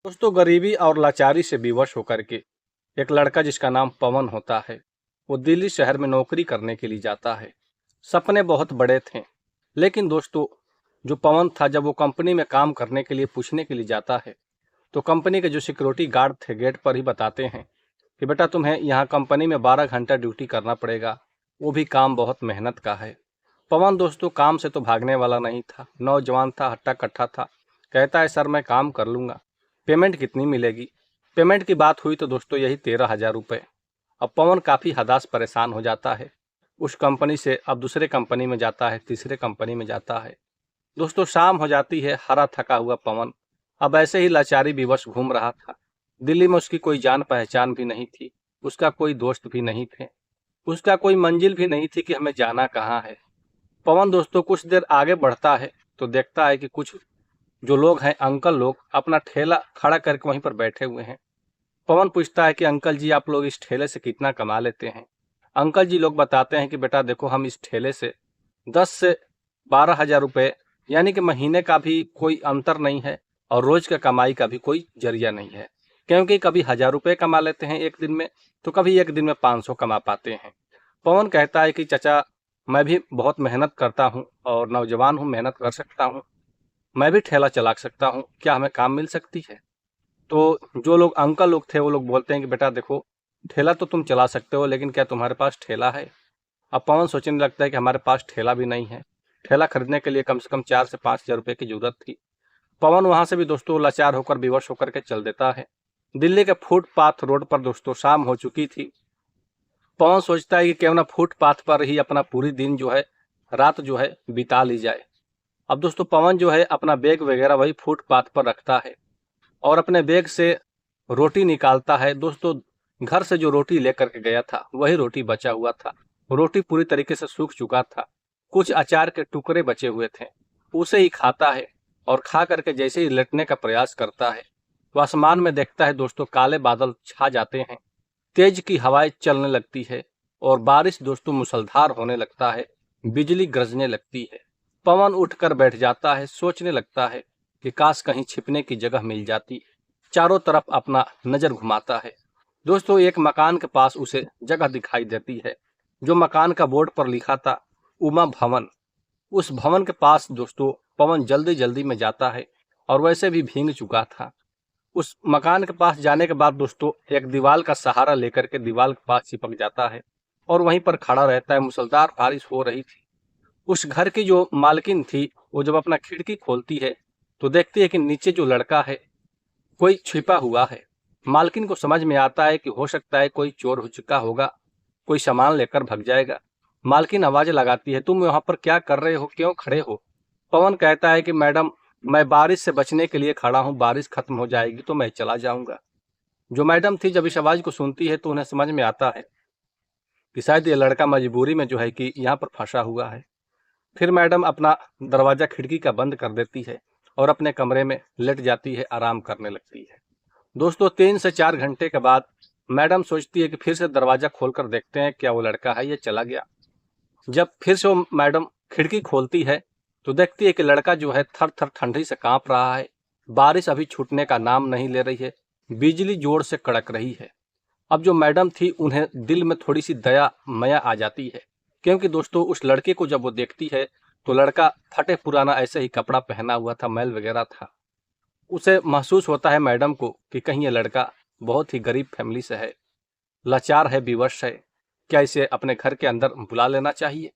दोस्तों, गरीबी और लाचारी से विवश होकर के एक लड़का जिसका नाम पवन होता है, वो दिल्ली शहर में नौकरी करने के लिए जाता है। सपने बहुत बड़े थे, लेकिन दोस्तों, जो पवन था, जब वो कंपनी में काम करने के लिए पूछने के लिए जाता है, तो कंपनी के जो सिक्योरिटी गार्ड थे गेट पर ही बताते हैं कि बेटा, तुम्हें यहाँ कंपनी में 12 घंटा ड्यूटी करना पड़ेगा, वो भी काम बहुत मेहनत का है। पवन दोस्तों काम से तो भागने वाला नहीं था, नौजवान था, हट्टा कट्ठा था। कहता है, सर मैं काम कर लूँगा, पेमेंट कितनी मिलेगी? पेमेंट की बात हुई तो दोस्तों यही 13,000 रुपये। अब पवन काफ़ी हदास परेशान हो जाता है, उस कंपनी से अब दूसरे कंपनी में जाता है, तीसरे कंपनी में जाता है। दोस्तों शाम हो जाती है, हरा थका हुआ पवन अब ऐसे ही लाचारी विवश घूम रहा था। दिल्ली में उसकी कोई जान पहचान भी नहीं थी, उसका कोई दोस्त भी नहीं थे, उसका कोई मंजिल भी नहीं थी कि हमें जाना कहाँ है। पवन दोस्तों कुछ देर आगे बढ़ता है तो देखता है कि कुछ जो लोग हैं, अंकल लोग, अपना ठेला खड़ा करके वहीं पर बैठे हुए हैं। पवन पूछता है कि अंकल जी, आप लोग इस ठेले से कितना कमा लेते हैं? अंकल जी लोग बताते हैं कि बेटा देखो, हम इस ठेले से 10 से 12,000 रुपये, यानी कि महीने का भी कोई अंतर नहीं है और रोज का कमाई का भी कोई जरिया नहीं है, क्योंकि कभी 1,000 रुपये कमा लेते हैं एक दिन में, तो कभी एक दिन में 500 कमा पाते हैं। पवन कहता है कि चाचा, मैं भी बहुत मेहनत करता हूँ और नौजवान हूँ, मेहनत कर सकता हूँ, मैं भी ठेला चला सकता हूँ, क्या हमें काम मिल सकती है? तो जो लोग अंकल लोग थे वो लोग बोलते हैं कि बेटा देखो, ठेला तो तुम चला सकते हो, लेकिन क्या तुम्हारे पास ठेला है? अब पवन सोचने लगता है कि हमारे पास ठेला भी नहीं है। ठेला खरीदने के लिए कम से कम 4 से 5,000 रुपये की जरूरत थी। पवन वहां से भी दोस्तों लाचार होकर, विवश होकर के चल देता है। दिल्ली के फुटपाथ रोड पर दोस्तों शाम हो चुकी थी। पवन सोचता है कि क्यों ना फुटपाथ पर ही अपना पूरी दिन जो है, रात जो है बिता ली जाए। अब दोस्तों पवन जो है अपना बैग वगैरह वही फुटपाथ पर रखता है और अपने बैग से रोटी निकालता है। दोस्तों घर से जो रोटी लेकर के गया था वही रोटी बचा हुआ था। रोटी पूरी तरीके से सूख चुका था, कुछ अचार के टुकड़े बचे हुए थे, उसे ही खाता है और खा करके जैसे ही लेटने का प्रयास करता है तो आसमान में देखता है दोस्तों, काले बादल छा जाते हैं, तेज की हवाएं चलने लगती है और बारिश दोस्तों मूसलाधार होने लगता है, बिजली गरजने लगती है। पवन उठकर बैठ जाता है, सोचने लगता है कि काश कहीं छिपने की जगह मिल जाती। चारों तरफ अपना नजर घुमाता है। दोस्तों एक मकान के पास उसे जगह दिखाई देती है, जो मकान का बोर्ड पर लिखा था उमा भवन। उस भवन के पास दोस्तों पवन जल्दी जल्दी में जाता है और वैसे भी भीग चुका था। उस मकान के पास जाने के बाद दोस्तों एक दीवार का सहारा लेकर के दीवार के पास चिपक जाता है और वहीं पर खड़ा रहता है। मूसलाधार बारिश हो रही थी। उस घर की जो मालकिन थी, वो जब अपना खिड़की खोलती है तो देखती है कि नीचे जो लड़का है कोई छिपा हुआ है। मालकिन को समझ में आता है कि हो सकता है कोई चोर हो चुका होगा, कोई सामान लेकर भाग जाएगा। मालकिन आवाज लगाती है, तुम यहाँ पर क्या कर रहे हो, क्यों खड़े हो? पवन कहता है कि मैडम, मैं बारिश से बचने के लिए खड़ा हूँ, बारिश खत्म हो जाएगी तो मैं चला जाऊंगा। जो मैडम थी जब इस आवाज को सुनती है तो उन्हें समझ में आता है कि शायद ये लड़का मजबूरी में जो है कि यहाँ पर फंसा हुआ है। फिर मैडम अपना दरवाजा खिड़की का बंद कर देती है और अपने कमरे में लेट जाती है, आराम करने लगती है। दोस्तों 3 से 4 घंटे के बाद मैडम सोचती है कि फिर से दरवाजा खोलकर देखते हैं क्या वो लड़का है, ये चला गया। जब फिर से वो मैडम खिड़की खोलती है तो देखती है कि लड़का जो है थर थर ठंडी से कांप रहा है। बारिश अभी छूटने का नाम नहीं ले रही है, बिजली जोर से कड़क रही है। अब जो मैडम थी उन्हें दिल में थोड़ी सी दया माया आ जाती है, क्योंकि दोस्तों उस लड़के को जब वो देखती है तो लड़का फटे पुराना ऐसे ही कपड़ा पहना हुआ था, मैल वगैरह था। उसे महसूस होता है मैडम को कि कहीं ये लड़का बहुत ही गरीब फैमिली से है, लाचार है, विवश है, क्या इसे अपने घर के अंदर बुला लेना चाहिए?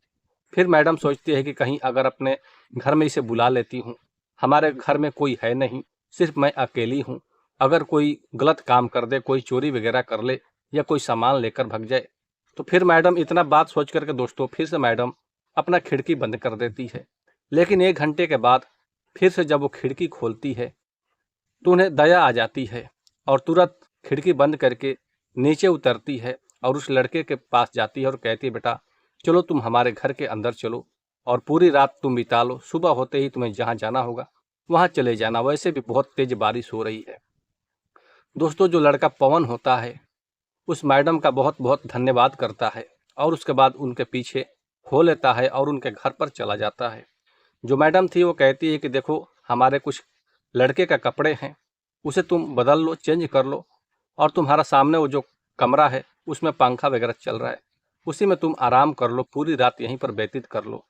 फिर मैडम सोचती है कि कहीं अगर अपने घर में इसे बुला लेती हूँ, हमारे घर में कोई है नहीं, सिर्फ मैं अकेली हूँ, अगर कोई गलत काम कर दे, कोई चोरी वगैरह कर ले या कोई सामान लेकर भाग जाए, तो फिर मैडम इतना बात सोच करके दोस्तों फिर से मैडम अपना खिड़की बंद कर देती है। लेकिन 1 घंटे के बाद फिर से जब वो खिड़की खोलती है तो उन्हें दया आ जाती है और तुरंत खिड़की बंद करके नीचे उतरती है और उस लड़के के पास जाती है और कहती है, बेटा चलो तुम हमारे घर के अंदर चलो और पूरी रात तुम बिता लो, सुबह होते ही तुम्हें जहाँ जाना होगा वहाँ चले जाना, वैसे भी बहुत तेज बारिश हो रही है। दोस्तों जो लड़का पवन होता है उस मैडम का बहुत बहुत धन्यवाद करता है और उसके बाद उनके पीछे हो लेता है और उनके घर पर चला जाता है। जो मैडम थी वो कहती है कि देखो, हमारे कुछ लड़के का कपड़े हैं, उसे तुम बदल लो, चेंज कर लो, और तुम्हारा सामने वो जो कमरा है उसमें पंखा वगैरह चल रहा है, उसी में तुम आराम कर लो, पूरी रात यहीं पर व्यतीत कर लो।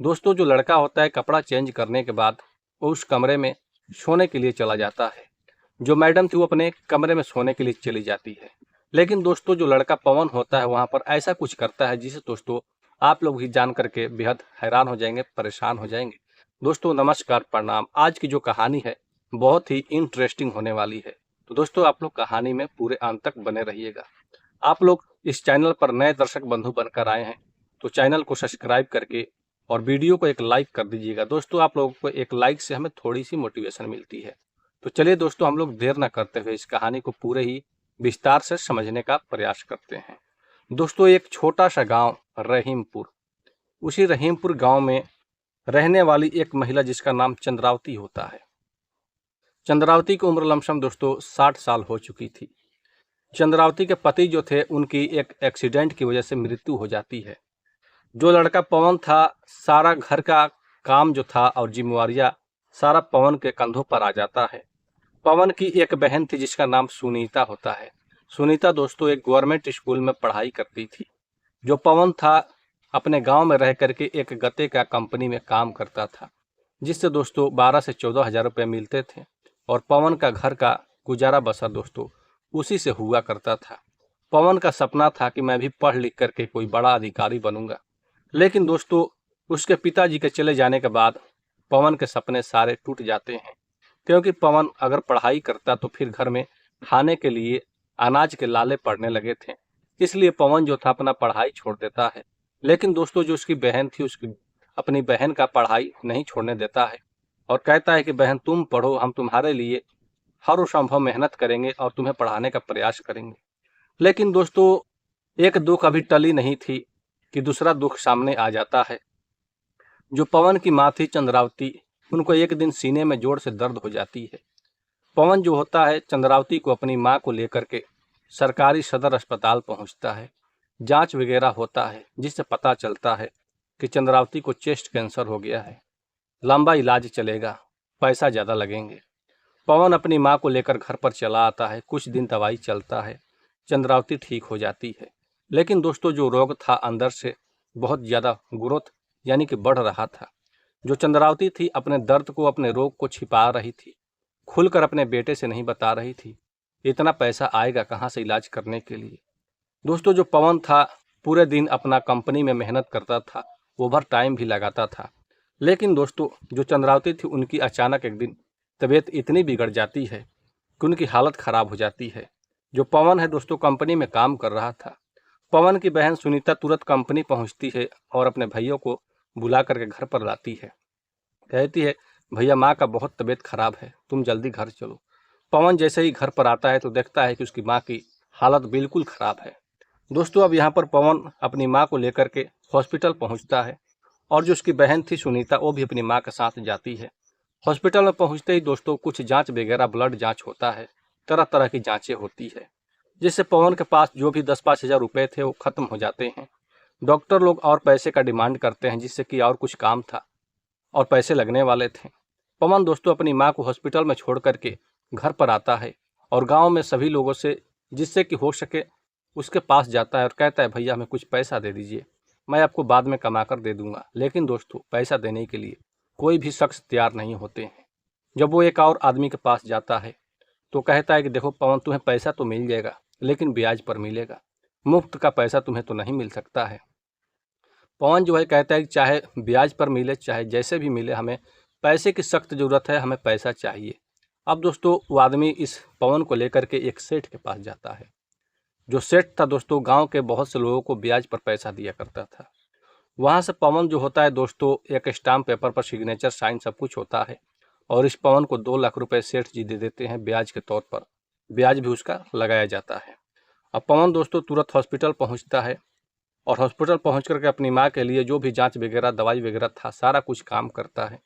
दोस्तों, जो लड़का होता है कपड़ा चेंज करने के बाद वो उस कमरे में सोने के लिए चला जाता है। जो मैडम थी वो अपने कमरे में सोने के लिए चली जाती है। लेकिन दोस्तों, जो लड़का पवन होता है वहाँ पर ऐसा कुछ करता है जिसे दोस्तों आप लोग भी जान करके बेहद हैरान हो जाएंगे, परेशान हो जाएंगे। दोस्तों नमस्कार, प्रणाम। आज की जो कहानी है बहुत ही इंटरेस्टिंग होने वाली है, तो दोस्तों आप लोग कहानी में पूरे अंत तक बने रहिएगा। आप लोग इस चैनल पर नए दर्शक बंधु बनकर आए हैं तो चैनल को सब्सक्राइब करके और वीडियो को एक लाइक कर दीजिएगा। दोस्तों आप लोगों को एक लाइक से हमें थोड़ी सी मोटिवेशन मिलती है। तो चलिए दोस्तों, हम लोग देर न करते हुए इस कहानी को पूरे ही विस्तार से समझने का प्रयास करते हैं। दोस्तों, एक छोटा सा गांव रहीमपुर, उसी रहीमपुर गांव में रहने वाली एक महिला जिसका नाम चंद्रावती होता है। चंद्रावती की उम्र लमसम दोस्तों 60 साल हो चुकी थी। चंद्रावती के पति जो थे उनकी एक एक्सीडेंट की वजह से मृत्यु हो जाती है। जो लड़का पवन था, सारा घर का काम जो था और जिम्मेवारियां सारा पवन के कंधों पर आ जाता है। पवन की एक बहन थी जिसका नाम सुनीता होता है। सुनीता दोस्तों एक गवर्नमेंट स्कूल में पढ़ाई करती थी। जो पवन था अपने गांव में रह करके एक गत्ते का कंपनी में काम करता था, जिससे दोस्तों 12 से 14 हजार रुपये मिलते थे और पवन का घर का गुजारा बसर दोस्तों उसी से हुआ करता था। पवन का सपना था कि मैं भी पढ़ लिख करके कोई बड़ा अधिकारी बनूंगा। लेकिन दोस्तों उसके पिताजी के चले जाने के बाद पवन के सपने सारे टूट जाते हैं, क्योंकि पवन अगर पढ़ाई करता तो फिर घर में खाने के लिए अनाज के लाले पड़ने लगे थे। इसलिए पवन जो था अपना पढ़ाई छोड़ देता है। लेकिन दोस्तों जो उसकी बहन थी, उसकी अपनी बहन का पढ़ाई नहीं छोड़ने देता है और कहता है कि बहन तुम पढ़ो, हम तुम्हारे लिए हर संभव मेहनत करेंगे और तुम्हें पढ़ाने का प्रयास करेंगे। लेकिन दोस्तों एक दुख अभी टली नहीं थी कि दूसरा दुख सामने आ जाता है। जो पवन की माँ थी चंद्रावती, उनको एक दिन सीने में जोर से दर्द हो जाती है। पवन जो होता है चंद्रावती को अपनी माँ को लेकर के सरकारी सदर अस्पताल पहुंचता है। जांच वगैरह होता है जिससे पता चलता है कि चंद्रावती को चेस्ट कैंसर हो गया है। लंबा इलाज चलेगा, पैसा ज़्यादा लगेंगे। पवन अपनी माँ को लेकर घर पर चला आता है। कुछ दिन दवाई चलता है, चंद्रावती ठीक हो जाती है। लेकिन दोस्तों जो रोग था अंदर से बहुत ज़्यादा ग्रोथ यानी कि बढ़ रहा था। जो चंद्रावती थी अपने दर्द को, अपने रोग को छिपा रही थी, खुलकर अपने बेटे से नहीं बता रही थी। इतना पैसा आएगा कहाँ से इलाज करने के लिए। दोस्तों जो पवन था पूरे दिन अपना कंपनी में मेहनत करता था, ओवर टाइम भी लगाता था। लेकिन दोस्तों जो चंद्रावती थी उनकी अचानक एक दिन तबीयत इतनी बिगड़ जाती है कि उनकी हालत ख़राब हो जाती है। जो पवन है दोस्तों कंपनी में काम कर रहा था। पवन की बहन सुनीता तुरंत कंपनी पहुंचती है और अपने भैया को बुला करके घर पर लाती है। कहती है भैया माँ का बहुत तबीयत खराब है, तुम जल्दी घर चलो। पवन जैसे ही घर पर आता है तो देखता है कि उसकी माँ की हालत बिल्कुल ख़राब है। दोस्तों अब यहाँ पर पवन अपनी माँ को लेकर के हॉस्पिटल पहुँचता है और जो उसकी बहन थी सुनीता वो भी अपनी माँ के साथ जाती है। हॉस्पिटल में पहुँचते ही दोस्तों कुछ जांच वगैरह, ब्लड जांच होता है, तरह तरह की जांचें होती है, जिससे पवन के पास जो भी 10-5 हज़ार रुपये थे वो ख़त्म हो जाते हैं। डॉक्टर लोग और पैसे का डिमांड करते हैं जिससे कि और कुछ काम था और पैसे लगने वाले थे। पवन दोस्तों अपनी माँ को हॉस्पिटल में छोड़ करके घर पर आता है और गांव में सभी लोगों से जिससे कि हो सके उसके पास जाता है और कहता है भैया हमें कुछ पैसा दे दीजिए, मैं आपको बाद में कमा कर दे दूंगा। लेकिन दोस्तों पैसा देने के लिए कोई भी शख्स तैयार नहीं होते हैं। जब वो एक और आदमी के पास जाता है तो कहता है कि देखो पवन, तुम्हें पैसा तो मिल जाएगा लेकिन ब्याज पर मिलेगा, मुफ्त का पैसा तुम्हें तो नहीं मिल सकता है। पवन जो है कहता है कि चाहे ब्याज पर मिले चाहे जैसे भी मिले, हमें पैसे की सख्त ज़रूरत है, हमें पैसा चाहिए। अब दोस्तों वो आदमी इस पवन को लेकर के एक सेठ के पास जाता है। जो सेठ था दोस्तों गांव के बहुत से लोगों को ब्याज पर पैसा दिया करता था। वहां से पवन जो होता है दोस्तों एक स्टाम्प पेपर पर सिग्नेचर, साइन सब कुछ होता है और इस पवन को 2 लाख रुपए सेठ जी दे देते हैं ब्याज के तौर पर। ब्याज भी उसका लगाया जाता है। अब पवन दोस्तों तुरंत हॉस्पिटल पहुंचता है और हॉस्पिटल पहुंच करके अपनी माँ के लिए जो भी जांच वगैरह, दवाई वगैरह था, सारा कुछ काम करता है,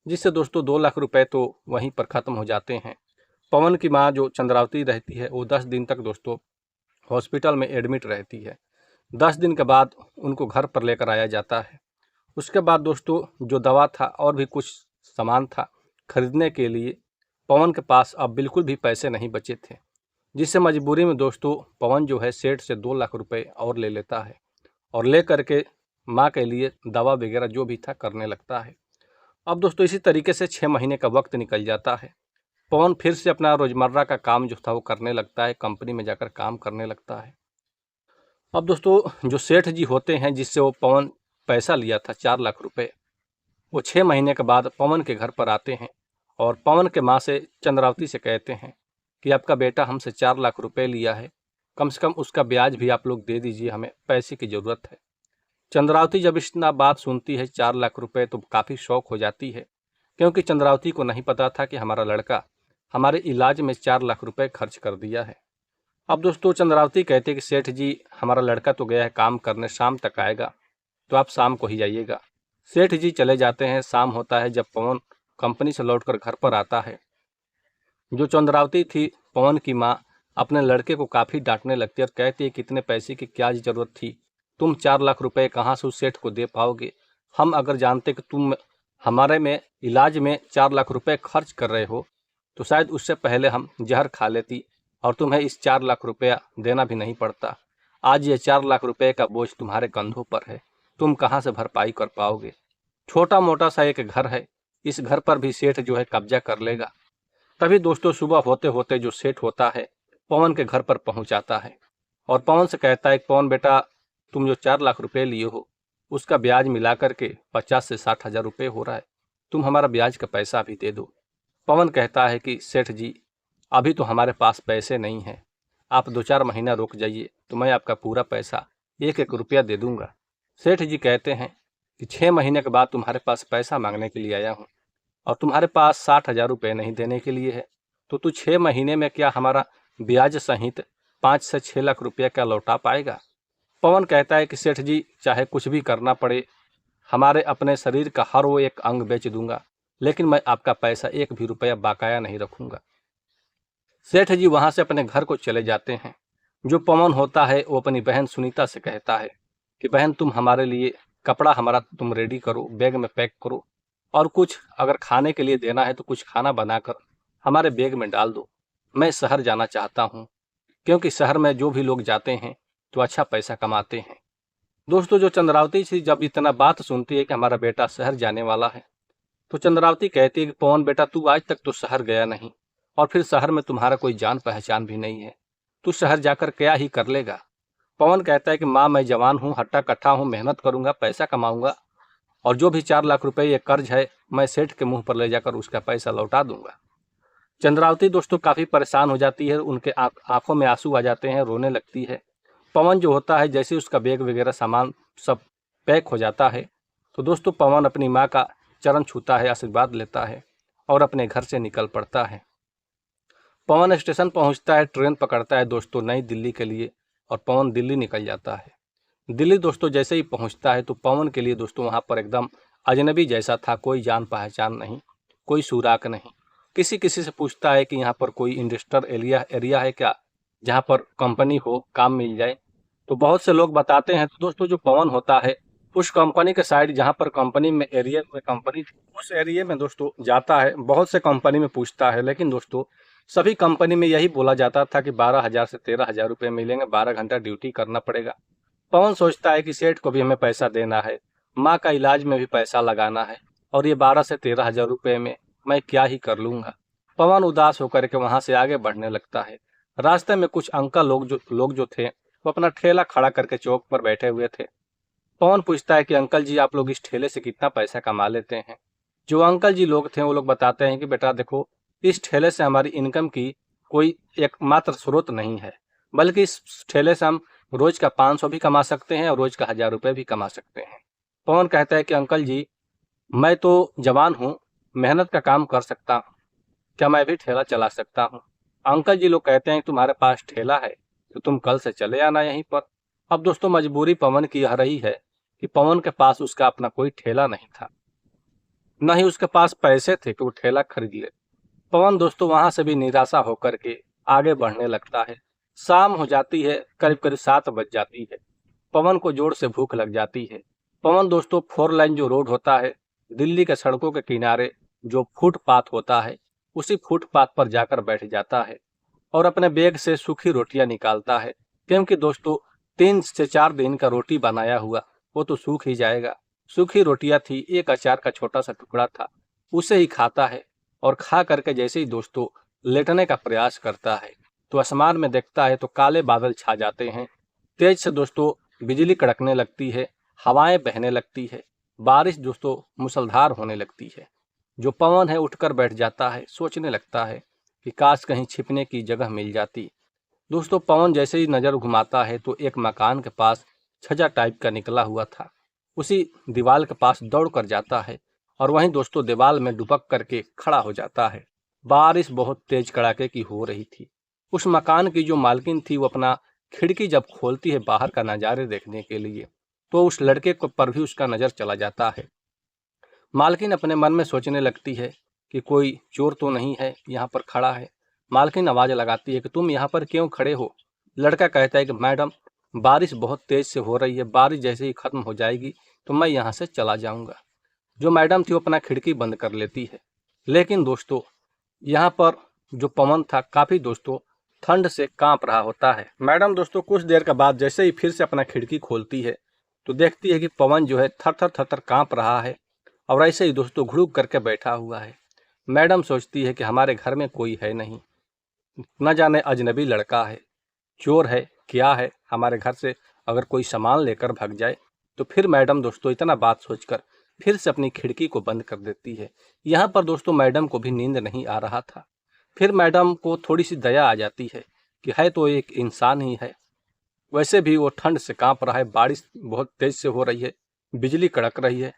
जिससे दोस्तों 2 लाख रुपए तो वहीं पर ख़त्म हो जाते हैं। पवन की माँ जो चंद्रावती रहती है वो 10 दिन तक दोस्तों हॉस्पिटल में एडमिट रहती है। 10 दिन के बाद उनको घर पर लेकर आया जाता है। उसके बाद दोस्तों जो दवा था और भी कुछ सामान था खरीदने के लिए पवन के पास अब बिल्कुल भी पैसे नहीं बचे थे, जिससे मजबूरी में दोस्तों पवन जो है सेठ से 2 लाख रुपए और ले लेता है और ले करके माँ के लिए दवा वगैरह जो भी था करने लगता है। अब दोस्तों इसी तरीके से 6 महीने का वक्त निकल जाता है। पवन फिर से अपना रोजमर्रा का काम जो था वो करने लगता है, कंपनी में जाकर काम करने लगता है। अब दोस्तों जो सेठ जी होते हैं जिससे वो पवन पैसा लिया था 4 लाख रुपए, वो 6 महीने के बाद पवन के घर पर आते हैं और पवन के माँ से चंद्रावती से कहते हैं कि आपका बेटा हमसे 4 लाख रुपए लिया है, कम से कम उसका ब्याज भी आप लोग दे दीजिए, हमें पैसे की ज़रूरत है। चंद्रावती जब इतना बात सुनती है 4 लाख रुपए तो काफ़ी शौक हो जाती है, क्योंकि चंद्रावती को नहीं पता था कि हमारा लड़का हमारे इलाज में 4 लाख रुपए खर्च कर दिया है। अब दोस्तों चंद्रावती कहते हैं कि सेठ जी हमारा लड़का तो गया है काम करने, शाम तक आएगा, तो आप शाम को ही आइएगा। सेठ जी चले जाते हैं। शाम होता है, जब पवन कंपनी से लौटकर घर पर आता है, जो चंद्रावती थी पवन की माँ अपने लड़के को काफ़ी डांटने लगती है और कहती है कितने पैसे की क्या ज़रूरत थी, तुम 4 लाख रुपए कहाँ से उस सेठ को दे पाओगे। हम अगर जानते कि तुम हमारे में इलाज में 4 लाख रुपए खर्च कर रहे हो तो शायद उससे पहले हम जहर खा लेती और तुम्हें इस 4 लाख रुपया देना भी नहीं पड़ता। आज ये 4 लाख रुपए का बोझ तुम्हारे कंधों पर है, तुम कहाँ से भरपाई कर पाओगे। छोटा मोटा सा एक घर है, इस घर पर भी सेठ जो है कब्जा कर लेगा। तभी दोस्तों सुबह होते होते जो सेठ होता है पवन के घर पर पहुंच आता है और पवन से कहता है कि पवन बेटा, तुम जो 4 लाख रुपए लिए हो उसका ब्याज मिला करके 50 से 60 हज़ार रुपये हो रहा है, तुम हमारा ब्याज का पैसा भी दे दो। पवन कहता है कि सेठ जी अभी तो हमारे पास पैसे नहीं हैं, आप 2-4 महीना रुक जाइए तो मैं आपका पूरा पैसा 1-1 रुपया दे दूंगा। सेठ जी कहते हैं कि 6 महीने के बाद तुम्हारे पास पैसा मांगने के लिए आया हूँ और तुम्हारे पास 60 हज़ार रुपये नहीं देने के लिए है, तो तू 6 महीने में क्या हमारा ब्याज सहित 5 से 6 लाख रुपया क्या लौटा पाएगा। पवन कहता है कि सेठ जी चाहे कुछ भी करना पड़े, हमारे अपने शरीर का हर वो एक अंग बेच दूंगा, लेकिन मैं आपका पैसा 1 भी रुपया बकाया नहीं रखूंगा। सेठ जी वहां से अपने घर को चले जाते हैं। जो पवन होता है वो अपनी बहन सुनीता से कहता है कि बहन तुम हमारे लिए कपड़ा हमारा तुम रेडी करो, बैग में पैक करो और कुछ अगर खाने के लिए देना है तो कुछ खाना बनाकर हमारे बैग में डाल दो। मैं शहर जाना चाहता हूँ, क्योंकि शहर में जो भी लोग जाते हैं तो अच्छा पैसा कमाते हैं। दोस्तों जो चंद्रावती थी जब इतना बात सुनती है कि हमारा बेटा शहर जाने वाला है, तो चंद्रावती कहती है कि पवन बेटा तू आज तक तो शहर गया नहीं और फिर शहर में तुम्हारा कोई जान पहचान भी नहीं है, तू शहर जाकर क्या ही कर लेगा। पवन कहता है कि माँ मैं जवान हूँ, हट्टा कट्ठा हूँ, मेहनत करूंगा, पैसा कमाऊंगा और जो भी 4 लाख रुपए ये कर्ज है मैं सेठ के मुंह पर ले जाकर उसका पैसा लौटा दूंगा। चंद्रावती दोस्तों काफ़ी परेशान हो जाती है, उनके आंखों में आंसू आ जाते हैं, रोने लगती है। पवन जो होता है जैसे उसका बैग वगैरह सामान सब पैक हो जाता है तो दोस्तों पवन अपनी माँ का चरण छूता है, आशीर्वाद लेता है और अपने घर से निकल पड़ता है। पवन स्टेशन पहुंचता है, ट्रेन पकड़ता है दोस्तों नई दिल्ली के लिए और पवन दिल्ली निकल जाता है। दिल्ली दोस्तों जैसे ही पहुंचता है तो पवन के लिए दोस्तों वहां पर एकदम अजनबी जैसा था, कोई जान पहचान नहीं, कोई सुराग नहीं। किसी किसी से पूछता है कि यहाँ पर कोई इंडस्ट्रियल एरिया है क्या जहाँ पर कंपनी हो, काम मिल जाए, तो बहुत से लोग बताते हैं। तो दोस्तों जो पवन होता है उस कंपनी के साइड जहाँ पर कंपनी में एरिया में कंपनी उस एरिया में दोस्तों जाता है, बहुत से कंपनी में पूछता है, लेकिन दोस्तों सभी कंपनी में यही बोला जाता था कि 12,000 से 13,000 रुपये मिलेंगे, 12 घंटा ड्यूटी करना पड़ेगा। पवन सोचता है कि सेठ को भी हमें पैसा देना है, माँ का इलाज में भी पैसा लगाना है और ये 12 से 13,000 रुपये में मैं क्या ही कर लूँगा। पवन उदास होकर के वहाँ से आगे बढ़ने लगता है। रास्ते में कुछ अंकल लोग जो थे वो अपना ठेला खड़ा करके चौक पर बैठे हुए थे। पवन पूछता है कि अंकल जी आप लोग इस ठेले से कितना पैसा कमा लेते हैं। जो अंकल जी लोग थे वो लोग बताते हैं कि बेटा देखो, इस ठेले से हमारी इनकम की कोई एकमात्र स्रोत नहीं है, बल्कि इस ठेले से हम रोज का 500 भी कमा सकते हैं और रोज का 1,000 रुपये भी कमा सकते हैं। पवन कहता है कि अंकल जी मैं तो जवान हूँ, मेहनत का काम कर सकता हूँ, क्या मैं भी ठेला चला सकता हूँ। अंकल जी लोग कहते हैं तुम्हारे पास ठेला है तो तुम कल से चले आना यहीं पर। अब दोस्तों मजबूरी पवन की यह रही है कि पवन के पास उसका अपना कोई ठेला नहीं था, न ही उसके पास पैसे थे कि वो ठेला खरीद ले। पवन दोस्तों वहां से भी निराशा होकर के आगे बढ़ने लगता है। शाम हो जाती है, करीब करीब 7 बज जाती है। पवन को जोर से भूख लग जाती है। पवन दोस्तों 4 लाइन जो रोड होता है दिल्ली के सड़कों के किनारे, जो फुटपाथ होता है उसी फुटपाथ पर जाकर बैठ जाता है और अपने बैग से सूखी रोटियां निकालता है, क्योंकि दोस्तों 3 से 4 दिन का रोटी बनाया हुआ वो तो सूख ही जाएगा। सूखी रोटियां थी, एक अचार का छोटा सा टुकड़ा था, उसे ही खाता है। और खा करके जैसे ही दोस्तों लेटने का प्रयास करता है तो आसमान में देखता है तो काले बादल छा जाते हैं। तेज से दोस्तों बिजली कड़कने लगती है, हवाएं बहने लगती है, बारिश दोस्तों मूसलाधार होने लगती है। जो पवन है उठकर बैठ जाता है, सोचने लगता है कि काश कहीं छिपने की जगह मिल जाती। दोस्तों पवन जैसे ही नजर घुमाता है तो एक मकान के पास छज्जा टाइप का निकला हुआ था, उसी दीवार के पास दौड़ कर जाता है और वहीं दोस्तों दीवार में डुबक करके खड़ा हो जाता है। बारिश बहुत तेज कड़ाके की हो रही थी। उस मकान की जो मालकिन थी वो अपना खिड़की जब खोलती है बाहर का नज़ारे देखने के लिए तो उस लड़के को पर भी उसका नज़र चला जाता है। मालकिन अपने मन में सोचने लगती है कि कोई चोर तो नहीं है यहाँ पर खड़ा है। मालकिन आवाज़ लगाती है कि तुम यहाँ पर क्यों खड़े हो। लड़का कहता है कि मैडम बारिश बहुत तेज से हो रही है, बारिश जैसे ही खत्म हो जाएगी तो मैं यहाँ से चला जाऊँगा। जो मैडम थी वो अपना खिड़की बंद कर लेती है। लेकिन दोस्तों यहाँ पर जो पवन था काफ़ी दोस्तों ठंड से कांप रहा होता है। मैडम दोस्तों कुछ देर के बाद जैसे ही फिर से अपना खिड़की खोलती है तो देखती है कि पवन जो है थर थर थर थर कांप रहा है और ऐसे ही दोस्तों घुड़ुक करके बैठा हुआ है। मैडम सोचती है कि हमारे घर में कोई है नहीं, न जाने अजनबी लड़का है, चोर है, क्या है, हमारे घर से अगर कोई सामान लेकर भाग जाए तो फिर मैडम दोस्तों इतना बात सोचकर फिर से अपनी खिड़की को बंद कर देती है। यहाँ पर दोस्तों मैडम को भी नींद नहीं आ रहा था। फिर मैडम को थोड़ी सी दया आ जाती है कि है तो एक इंसान ही है, वैसे भी वो ठंड से कांप रहा है, बारिश बहुत तेज से हो रही है, बिजली कड़क रही है,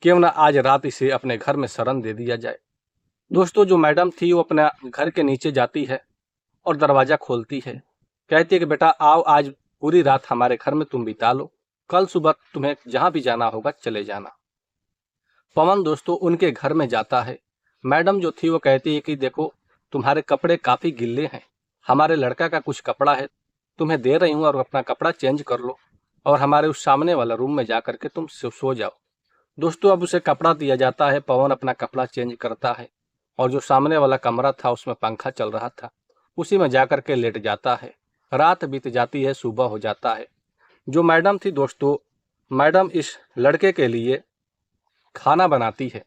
क्यों ना आज रात इसे अपने घर में शरण दे दिया जाए। दोस्तों जो मैडम थी वो अपना घर के नीचे जाती है और दरवाज़ा खोलती है। कहती है कि बेटा आओ, आज पूरी रात हमारे घर में तुम बिता लो, कल सुबह तुम्हें जहाँ भी जाना होगा चले जाना। पवन दोस्तों उनके घर में जाता है। मैडम जो थी वो कहती है कि देखो तुम्हारे कपड़े काफ़ी गिल्ले हैं, हमारे लड़का का कुछ कपड़ा है तुम्हें दे रही हूँ और अपना कपड़ा चेंज कर लो और हमारे उस सामने वाला रूम में जा करके तुम सो जाओ। दोस्तों अब उसे कपड़ा दिया जाता है, पवन अपना कपड़ा चेंज करता है और जो सामने वाला कमरा था उसमें पंखा चल रहा था, उसी में जा करके लेट जाता है। रात बीत जाती है, सुबह हो जाता है। जो मैडम थी दोस्तों, मैडम इस लड़के के लिए खाना बनाती है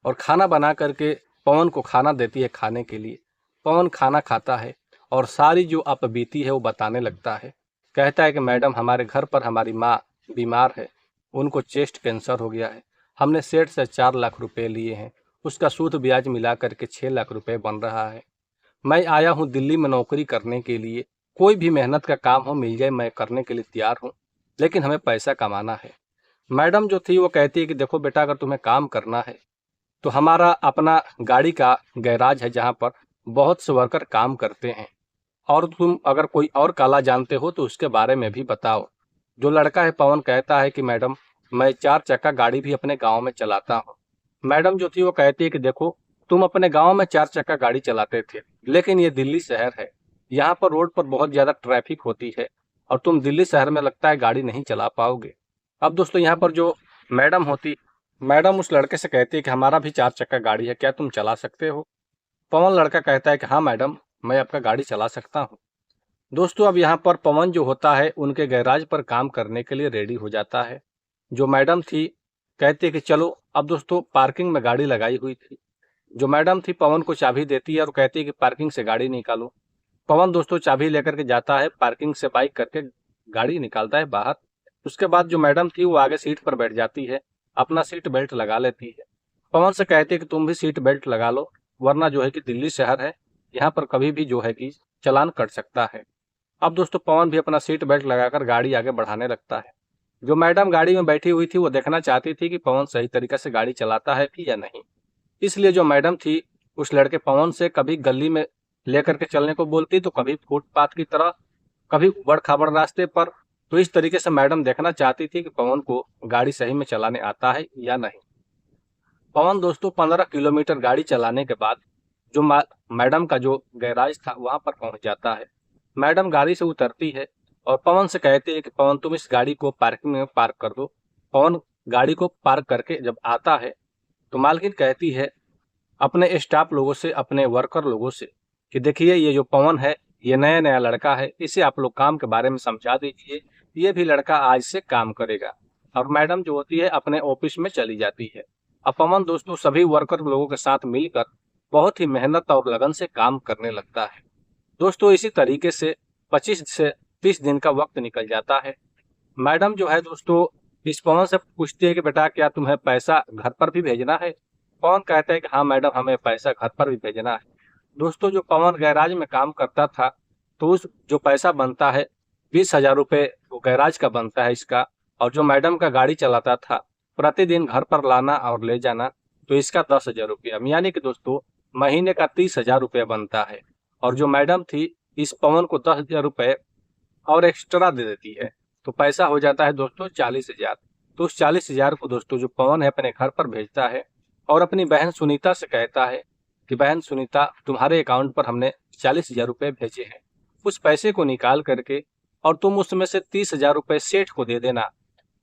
और खाना बना करके पवन को खाना देती है खाने के लिए। पवन खाना खाता है और सारी जो अपबीती है वो बताने लगता है। कहता है कि मैडम हमारे घर पर हमारी माँ बीमार है, उनको चेस्ट कैंसर हो गया है, हमने सेठ से 4 लाख रुपए लिए हैं, उसका सूद ब्याज मिला करके 6 लाख रुपए बन रहा है। मैं आया हूँ दिल्ली में नौकरी करने के लिए, कोई भी मेहनत का काम हो मिल जाए मैं करने के लिए तैयार हूँ, लेकिन हमें पैसा कमाना है। मैडम जो थी वो कहती है कि देखो बेटा अगर तुम्हें काम करना है तो हमारा अपना गाड़ी का गैराज है जहाँ पर बहुत से वर्कर काम करते हैं, और तुम अगर कोई और काला जानते हो तो उसके बारे में भी बताओ। जो लड़का है पवन कहता है कि मैडम मैं 4 चक्का गाड़ी भी अपने गांव में चलाता हूँ। मैडम जो थी वो कहती है कि देखो तुम अपने गांव में 4 चक्का गाड़ी चलाते थे, लेकिन ये दिल्ली शहर है, यहाँ पर रोड पर बहुत ज़्यादा ट्रैफिक होती है और तुम दिल्ली शहर में लगता है गाड़ी नहीं चला पाओगे। अब दोस्तों यहाँ पर जो मैडम होती, मैडम उस लड़के से कहती है कि हमारा भी 4 चक्का गाड़ी है, क्या तुम चला सकते हो। पवन लड़का कहता है कि हाँ मैडम मैं आपका गाड़ी चला सकता हूँ। दोस्तों अब यहाँ पर पवन जो होता है उनके गैराज पर काम करने के लिए रेडी हो जाता है। जो मैडम थी कहती है कि चलो। अब दोस्तों पार्किंग में गाड़ी लगाई हुई थी, जो मैडम थी पवन को चाबी देती है और कहती है कि पार्किंग से गाड़ी निकालो। पवन दोस्तों चाबी लेकर के जाता है, पार्किंग से बाइक करके गाड़ी निकालता है बाहर। उसके बाद जो मैडम थी वो आगे सीट पर बैठ जाती है, अपना सीट बेल्ट लगा लेती है। पवन से कहती है कि तुम भी सीट बेल्ट लगा लो, वरना जो है कि दिल्ली शहर है, यहाँ पर कभी भी जो है कि चालान कट सकता है। अब दोस्तों पवन भी अपना सीट बेल्ट लगाकर गाड़ी आगे बढ़ाने लगता है। जो मैडम गाड़ी में बैठी हुई थी वो देखना चाहती थी कि पवन सही तरीके से गाड़ी चलाता है भी या नहीं, इसलिए जो मैडम थी उस लड़के पवन से कभी गली में लेकर के चलने को बोलती तो कभी फुटपाथ की तरह, कभी उबड़ खाबड़ रास्ते पर। तो इस तरीके से मैडम देखना चाहती थी कि पवन को गाड़ी सही में चलाने आता है या नहीं। पवन दोस्तों 15 किलोमीटर गाड़ी चलाने के बाद जो मैडम का जो गैराज था वहां पर पहुंच जाता है। मैडम गाड़ी से उतरती है और पवन से कहती है कि पवन तुम इस गाड़ी को पार्किंग में पार्क कर दो। पवन गाड़ी को पार्क करके जब आता है तो मालकिन कहती है अपने स्टाफ लोगों से, अपने वर्कर लोगों से कि देखिए ये जो पवन है, ये नया नया लड़का है, इसे आप लोग काम के बारे में समझा दीजिए, ये भी लड़का आज से काम करेगा। और मैडम जो होती है अपने ऑफिस में चली जाती है। अब पवन दोस्तों सभी वर्कर लोगों के साथ मिलकर बहुत ही मेहनत और लगन से काम करने लगता है। दोस्तों इसी तरीके से 25 से 30 दिन का वक्त निकल जाता है। मैडम जो है दोस्तों इस पवन से पूछती है कि बेटा क्या तुम्हें पैसा घर पर भी भेजना है? पवन कहता है कि हाँ मैडम, हमें पैसा घर पर भी भेजना है। दोस्तों जो पवन गैराज में काम करता था, तो उस जो पैसा बनता है 20,000 रुपये वो गैराज का बनता है इसका। और जो मैडम का गाड़ी चलाता था प्रतिदिन घर पर लाना और ले जाना, तो इसका 10,000 रुपया, यानी कि दोस्तों महीने का 30,000 रुपया बनता है। और जो मैडम थी इस पवन को 10,000 रुपये और एक्स्ट्रा दे देती है, तो पैसा हो जाता है दोस्तों 40,000। तो उस 40,000 को दोस्तों जो पवन है अपने घर पर भेजता है और अपनी बहन सुनीता से कहता है कि बहन सुनीता, तुम्हारे अकाउंट पर हमने 40,000 रुपये भेजे हैं, उस पैसे को निकाल करके और तुम उसमें से 30,000 रुपये सेठ को दे देना,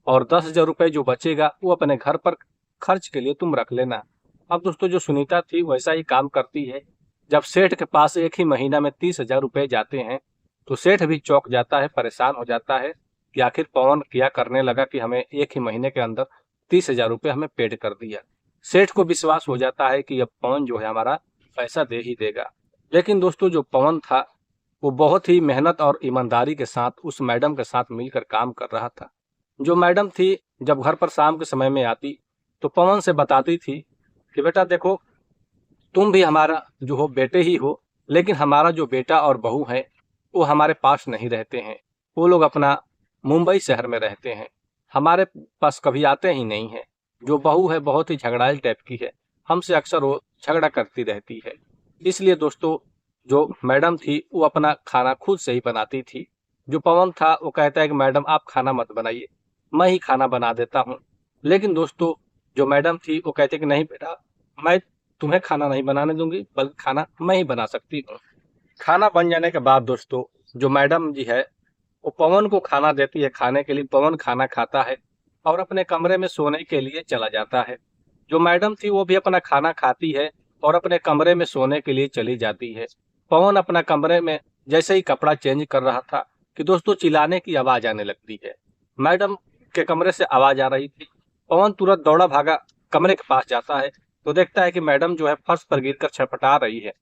और 10,000 रुपये जो बचेगा वो अपने घर पर खर्च के लिए तुम रख लेना। अब दोस्तों जो सुनीता थी वैसा ही काम करती है। जब सेठ के पास एक ही महीना में 30,000 रुपये जाते हैं, तो सेठ भी चौंक जाता है, परेशान हो जाता है कि आखिर पवन क्या करने लगा कि हमें एक ही महीने के अंदर 30,000 रुपये हमें पेड कर दिया। सेठ को विश्वास हो जाता है कि अब पवन जो है हमारा पैसा दे ही देगा। लेकिन दोस्तों जो पवन था वो बहुत ही मेहनत और ईमानदारी के साथ उस मैडम के साथ मिलकर काम कर रहा था। जो मैडम थी जब घर पर शाम के समय में आती, तो पवन से बताती थी कि बेटा देखो, तुम भी हमारा जो हो बेटे ही हो, लेकिन हमारा जो बेटा और बहू है वो हमारे पास नहीं रहते हैं। वो लोग अपना मुंबई शहर में रहते हैं, हमारे पास कभी आते ही नहीं हैं। जो बहू है बहुत ही झगड़ालू टाइप की है, हमसे अक्सर वो झगड़ा करती रहती है। इसलिए दोस्तों जो मैडम थी वो अपना खाना खुद से ही बनाती थी। जो पवन था वो कहता है कि मैडम आप खाना मत बनाइए, मैं ही खाना बना देता हूँ। लेकिन दोस्तों जो मैडम थी वो कहते कि नहीं बेटा, मैं तुम्हें खाना नहीं बनाने दूंगी, बल्कि खाना मैं ही बना सकती हूँ। खाना बन जाने के बाद दोस्तों जो मैडम जी है वो पवन को खाना देती है खाने के लिए। पवन खाना खाता है और अपने कमरे में सोने के लिए चला जाता है। जो मैडम थी वो भी अपना खाना खाती है और अपने कमरे में सोने के लिए चली जाती है। पवन अपना कमरे में जैसे ही कपड़ा चेंज कर रहा था कि दोस्तों चिल्लाने की आवाज आने लगती है। मैडम के कमरे से आवाज आ रही थी। पवन तुरंत दौड़ा भागा कमरे के पास जाता है, तो देखता है कि मैडम जो है फर्श पर गिरकर छटपटा रही है।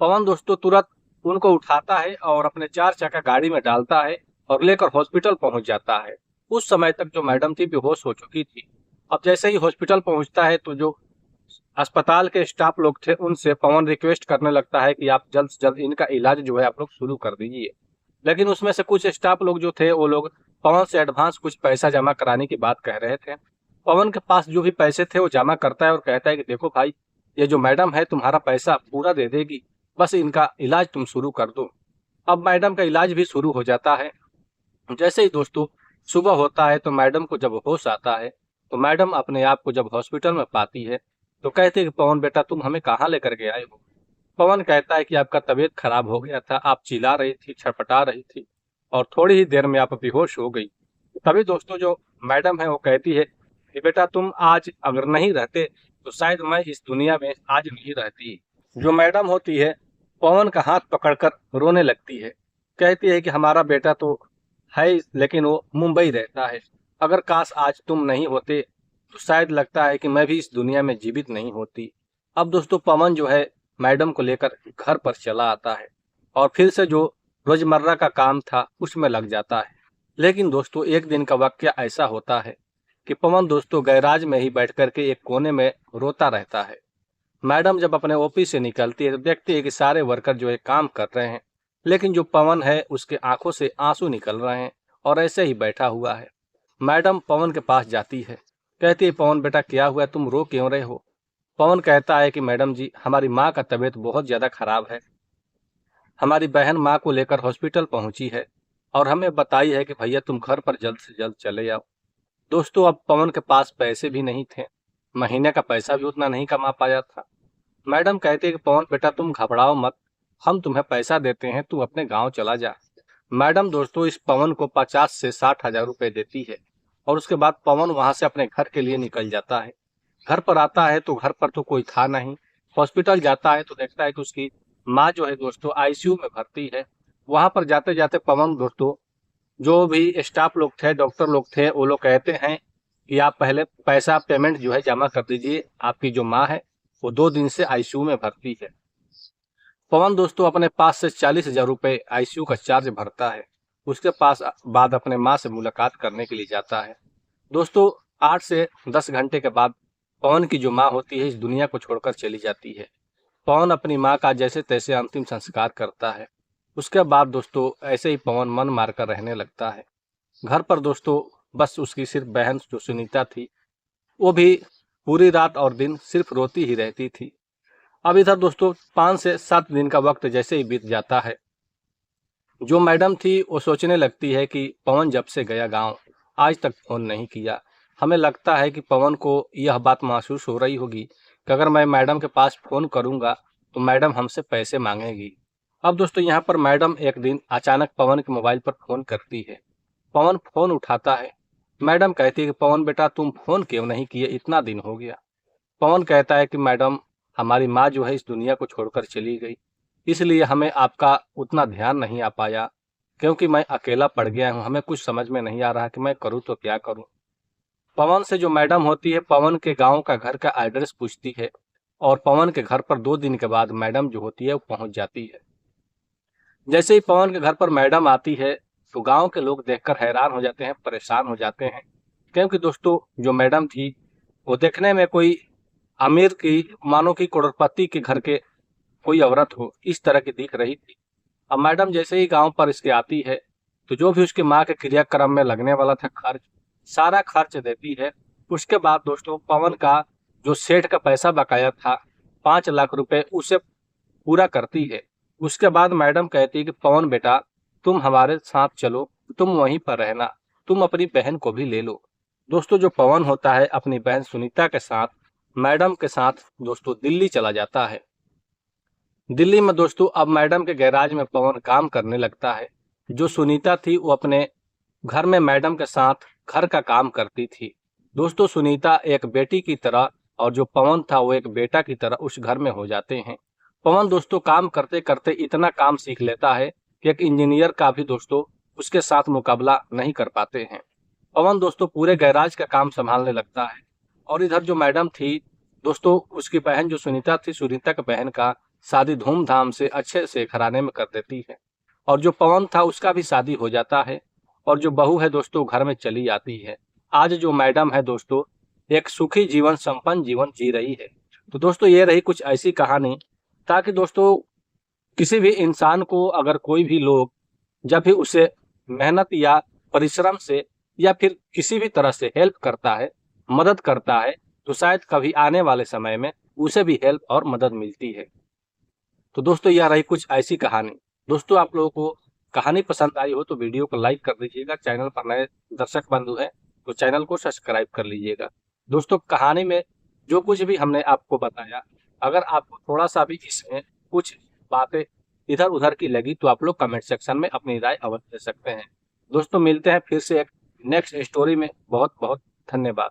पवन दोस्तों तुरंत उनको उठाता है और अपने 4 चक्का गाड़ी में डालता है और लेकर हॉस्पिटल पहुंच जाता है। उस समय तक जो मैडम थी बेहोश हो चुकी थी। अब जैसे ही हॉस्पिटल पहुंचता है तो जो अस्पताल के स्टाफ लोग थे उनसे पवन रिक्वेस्ट करने लगता है कि आप जल्द से जल्द इनका इलाज जो है आप लोग शुरू कर दीजिए। लेकिन उसमें से कुछ स्टाफ लोग जो थे वो लोग पवन से एडवांस कुछ पैसा जमा कराने की बात कह रहे थे। पवन के पास जो भी पैसे थे वो जमा करता है और कहता है कि देखो भाई, ये जो मैडम है तुम्हारा पैसा पूरा दे देगी, बस इनका इलाज तुम शुरू कर दो। अब मैडम का इलाज भी शुरू हो जाता है। जैसे ही दोस्तों सुबह होता है तो मैडम को जब होश आता है, तो मैडम अपने आप को जब हॉस्पिटल में पाती है तो कहते हैं कि पवन बेटा तुम हमें कहाँ लेकर के आए हो? पवन कहता है कि आपका तबीयत खराब हो गया था, आप चिल्ला रही थी, छटपटा रही थी और थोड़ी ही देर में आप बेहोश हो गई। तभी दोस्तों जो मैडम है वो कहती है कि बेटा तुम आज अगर नहीं रहते तो शायद मैं इस दुनिया में आज नहीं रहती। जो मैडम होती है पवन का हाथ पकड़कर रोने लगती है। कहती है कि हमारा बेटा तो है लेकिन वो मुंबई रहता है, अगर काश आज तुम नहीं होते तो शायद लगता है कि मैं भी इस दुनिया में जीवित नहीं होती। अब दोस्तों पवन जो है मैडम को लेकर घर पर चला आता है और फिर से जो रोजमर्रा का काम था उसमें लग जाता है। लेकिन दोस्तों एक दिन का वाकया ऐसा होता है कि पवन दोस्तों गैराज में ही बैठ करके एक कोने में रोता रहता है। मैडम जब अपने ऑफिस से निकलती है तो देखती है कि सारे वर्कर जो है काम कर रहे हैं, लेकिन जो पवन है उसके आंखों से आंसू निकल रहे हैं और ऐसे ही बैठा हुआ है। मैडम पवन के पास जाती है, कहती है पवन बेटा क्या हुआ, तुम रो क्यों रहे हो? पवन कहता है कि मैडम जी हमारी माँ का तबीयत बहुत ज्यादा खराब है, हमारी बहन माँ को लेकर हॉस्पिटल पहुंची है और हमें बताई है कि भैया तुम घर पर जल्द से जल्द चले जाओ। दोस्तों अब पवन के पास पैसे भी नहीं थे, महीने का पैसा भी उतना नहीं कमा पाया था। मैडम कहती है कि पवन बेटा तुम घबराओ मत, हम तुम्हें पैसा देते हैं, तू अपने गांव चला जा। मैडम दोस्तों इस पवन को 50 से 60 हजार रुपए देती है और उसके बाद पवन वहां से अपने घर के लिए निकल जाता है। घर पर आता है तो घर पर तो कोई था नहीं। हॉस्पिटल जाता है तो देखता है कि उसकी माँ जो है दोस्तों आईसीयू में भर्ती है। वहां पर जाते जाते पवन दोस्तों, जो भी स्टाफ लोग थे, डॉक्टर लोग थे, वो लोग कहते हैं कि आप पहले पैसा पेमेंट जो है जमा कर दीजिए, आपकी जो माँ है वो 2 दिन से आईसीयू में भर्ती है। पवन दोस्तों अपने पास से 40,000 रुपये आईसीयू का चार्ज भरता है। उसके पास बाद अपने माँ से मुलाकात करने के लिए जाता है। दोस्तों 8 से 10 घंटे के बाद पवन की जो माँ होती है इस दुनिया को छोड़कर चली जाती है। पवन अपनी माँ का जैसे तैसे अंतिम संस्कार करता है। उसके बाद दोस्तों ऐसे ही पवन मन मारकर रहने लगता है। घर पर दोस्तों बस उसकी सिर्फ बहन जो सुनीता थी, वो भी पूरी रात और दिन सिर्फ रोती ही रहती थी। अब इधर दोस्तों 5 से 7 दिन का वक्त जैसे ही बीत जाता है, जो मैडम थी वो सोचने लगती है कि पवन जब से गया गांव आज तक फोन नहीं किया। हमें लगता है कि पवन को यह बात महसूस हो रही होगी कि अगर मैं मैडम के पास फोन करूंगा तो मैडम हमसे पैसे मांगेगी। अब दोस्तों यहाँ पर मैडम एक दिन अचानक पवन के मोबाइल पर फोन करती है। पवन फोन उठाता है। मैडम कहती है कि पवन बेटा तुम फोन क्यों नहीं किए, इतना दिन हो गया। पवन कहता है कि मैडम हमारी माँ जो है इस दुनिया को छोड़कर चली गई, इसलिए हमें आपका उतना ध्यान नहीं आ पाया, क्योंकि मैं अकेला पड़ गया हूँ, हमें कुछ समझ में नहीं आ रहा कि मैं करूँ तो क्या करूँ। पवन से जो मैडम होती है पवन के गांव का घर का एड्रेस पूछती है और पवन के घर पर 2 दिन के बाद मैडम जो होती है वो पहुंच जाती है। जैसे ही पवन के घर पर मैडम आती है तो गांव के लोग देखकर हैरान हो जाते हैं, परेशान हो जाते हैं, क्योंकि दोस्तों जो मैडम थी वो देखने में कोई अमीर की, मानो कि करोड़पति के घर के कोई औरत हो इस तरह की दिख रही थी। अब मैडम जैसे ही गांव पर इसके आती है तो जो भी उसकी माँ के क्रियाक्रम में लगने वाला था खर्च, सारा खर्च देती है। उसके बाद दोस्तों पवन का जो सेठ का पैसा बकाया था 5 लाख रुपए, उसे पूरा करती है। उसके बाद मैडम कहती है कि पवन बेटा तुम हमारे साथ चलो, तुम वहीं पर रहना, तुम अपनी बहन को भी ले लो। दोस्तों जो पवन होता है अपनी बहन सुनीता के साथ, मैडम के साथ दोस्तों दिल्ली चला जाता है। दिल्ली में दोस्तों अब मैडम के गैराज में पवन काम करने लगता है। जो सुनीता थी वो अपने घर में मैडम के साथ घर का काम करती थी। दोस्तों सुनीता एक बेटी की तरह और जो पवन था वो एक बेटा की तरह उस घर में हो जाते हैं। पवन दोस्तों काम करते करते इतना काम सीख लेता है कि एक इंजीनियर का भी दोस्तों उसके साथ मुकाबला नहीं कर पाते हैं। पवन दोस्तों पूरे गैराज का काम संभालने लगता है। और इधर जो मैडम थी दोस्तों, उसकी बहन जो सुनीता थी, सुनीता की बहन का शादी धूमधाम से अच्छे से घराने में कर देती है। और जो पवन था उसका भी शादी हो जाता है और जो बहू है दोस्तों घर में चली आती है। आज जो मैडम है दोस्तों एक सुखी जीवन, संपन्न जीवन जी रही है। तो दोस्तों ये रही कुछ ऐसी कहानी, ताकि दोस्तों किसी भी इंसान को अगर कोई भी लोग जब भी उसे मेहनत या परिश्रम से या फिर किसी भी तरह से हेल्प करता है, मदद करता है, तो शायद कभी आने वाले समय में उसे भी हेल्प और मदद मिलती है। तो दोस्तों यह रही कुछ ऐसी कहानी। दोस्तों आप लोगों को कहानी पसंद आई हो तो वीडियो को लाइक कर दीजिएगा। चैनल पर नए दर्शक बंधु हैं तो चैनल को सब्सक्राइब कर लीजिएगा। दोस्तों कहानी में जो कुछ भी हमने आपको बताया, अगर आपको थोड़ा सा भी इसमें कुछ बातें इधर उधर की लगी तो आप लोग कमेंट सेक्शन में अपनी राय अवश्य दे सकते हैं। दोस्तों मिलते हैं फिर से एक नेक्स्ट स्टोरी में। बहुत बहुत धन्यवाद।